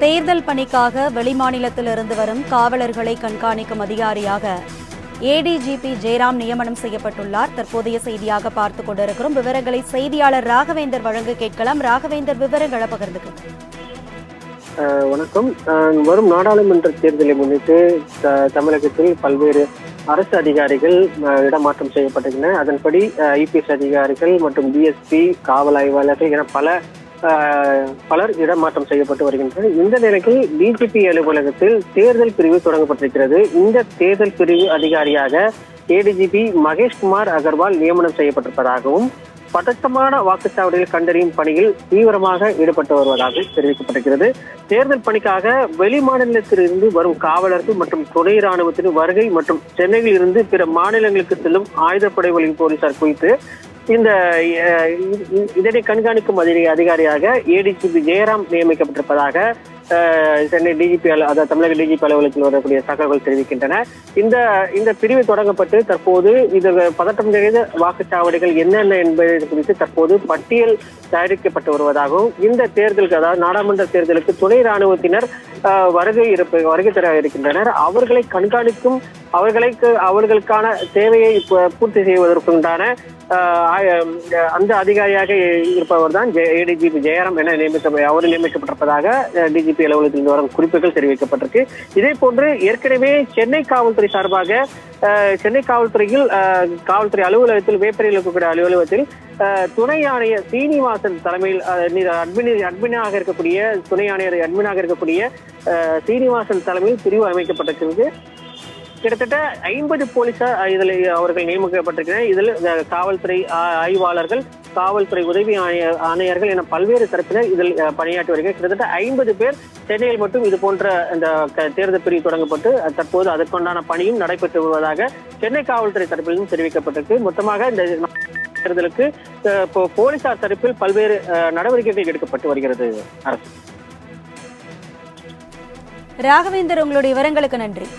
தேர்தல் பணிக்காக வெளிமாநிலத்திலிருந்து வரும் காவலர்களை கண்காணிக்கும் அதிகாரியாக ஏடிஜிபி ஜெயராம் நியமனம் செய்யப்பட்டுள்ளார். தற்போதைய செய்தியாக பார்த்துக் கொண்டிருக்கிறோம். விவரங்களை செய்தியாளர் ராகவேந்தர் வழங்க கேட்கலாம். ராகவேந்தர், விவரங்களை பகிர்ந்துக்கு. வணக்கம். வரும் நாடாளுமன்ற தேர்தலை முன்னிட்டு தமிழகத்தில் பல்வேறு அரசு அதிகாரிகள் இடமாற்றம் செய்யப்பட்டிருக்கின்றன. அதன்படி ஐபிஎஸ் அதிகாரிகள் மற்றும் டிஎஸ்பி, காவல் ஆய்வாளர்கள் என பலர் இடமாற்றம் செய்யப்பட்டு வருகின்றனர். இந்த நிலையில் டிஜிபி அலுவலகத்தில் தேர்தல் பிரிவு தொடங்கப்பட்டிருக்கிறது. இந்த தேர்தல் பிரிவு அதிகாரியாக ஏடிஜிபி மகேஷ்குமார் அகர்வால் நியமனம் செய்யப்பட்டிருப்பதாகவும் பதட்டமான வாக்குச்சாவடிகள் கண்டறியும் பணியில் தீவிரமாக ஈடுபட்டு வருவதாக தெரிவிக்கப்பட்டிருக்கிறது. தேர்தல் பணிக்காக வெளிமாநிலத்திலிருந்து வரும் காவலர்கள் மற்றும் துணை ராணுவத்தின் வருகை மற்றும் சென்னையில் இருந்து பிற மாநிலங்களுக்கு செல்லும் ஆயுதப்படை வழி போலீசார் குறித்து இதனை கண்காணிக்கும் அதிகாரியாக ஏடிஜிபி ஜெயராம் நியமிக்கப்பட்டிருப்பதாக சென்னை டிஜிபி அதாவது தமிழக டிஜிபி அலுவலகத்தில் வரக்கூடிய தகவல்கள் தெரிவிக்கின்றன. இந்த பிரிவு தொடங்கப்பட்டு தற்போது இது பதட்டம் நிறைந்த வாக்குச்சாவடிகள் என்னென்ன என்பது குறித்து தற்போது பட்டியல் தயாரிக்கப்பட்டு வருவதாகவும் இந்த தேர்தலுக்கு அதாவது நாடாளுமன்ற தேர்தலுக்கு துணை ராணுவத்தினர் வருகை தர இருக்கின்றனர். அவர்களை கண்காணிக்கும் அவர்களுக்கான தேவையை பூர்த்தி செய்வதற்குண்டான அந்த அதிகாரியாக இருப்பவர் தான் ஏடிஜிபி ஜெயராம் என நியமிக்கப்பட்டிருப்பதாக டிஜிபி அலுவலகத்தில் வரும் குறிப்புகள் தெரிவிக்கப்பட்டிருக்கு. இதே போன்று ஏற்கனவே சென்னை காவல்துறை சார்பாக சென்னை காவல்துறையில் காவல்துறை அலுவலகத்தில் வேப்பரையில் இருக்கக்கூடிய அலுவலகத்தில் துணை ஆணையர் சீனிவாசன் தலைமையில் அட்மினாக இருக்கக்கூடிய துணை ஆணையர் அட்மினாக இருக்கக்கூடிய சீனிவாசன் தலைமையில் பிரிவு அமைக்கப்பட்டிருக்கிறது. கிட்டத்தட்ட 50 போலீசார் இதில் அவர்கள் நியமிக்கப்பட்டிருக்கிறார். இதில் காவல்துறை ஆய்வாளர்கள், காவல்துறை உதவி ஆணையர்கள் என பல்வேறு தரப்பினர் இதில் பணியாற்றி வருகிறார். கிட்டத்தட்ட 50 பேர் சென்னையில் மட்டும் இது போன்ற இந்த தேர்தல் பிரிவு தொடங்கப்பட்டு தற்போது அதற்குண்டான பணியும் நடைபெற்று வருவதாக சென்னை காவல்துறை தரப்பிலும் தெரிவிக்கப்பட்டிருக்கு. மொத்தமாக இந்த தேர்தலுக்கு போலீசார் தரப்பில் பல்வேறு நடவடிக்கைகள் எடுக்கப்பட்டு வருகிறது. அரசு ராகவேந்தர், உங்களுடைய விவரங்களுக்கு நன்றி.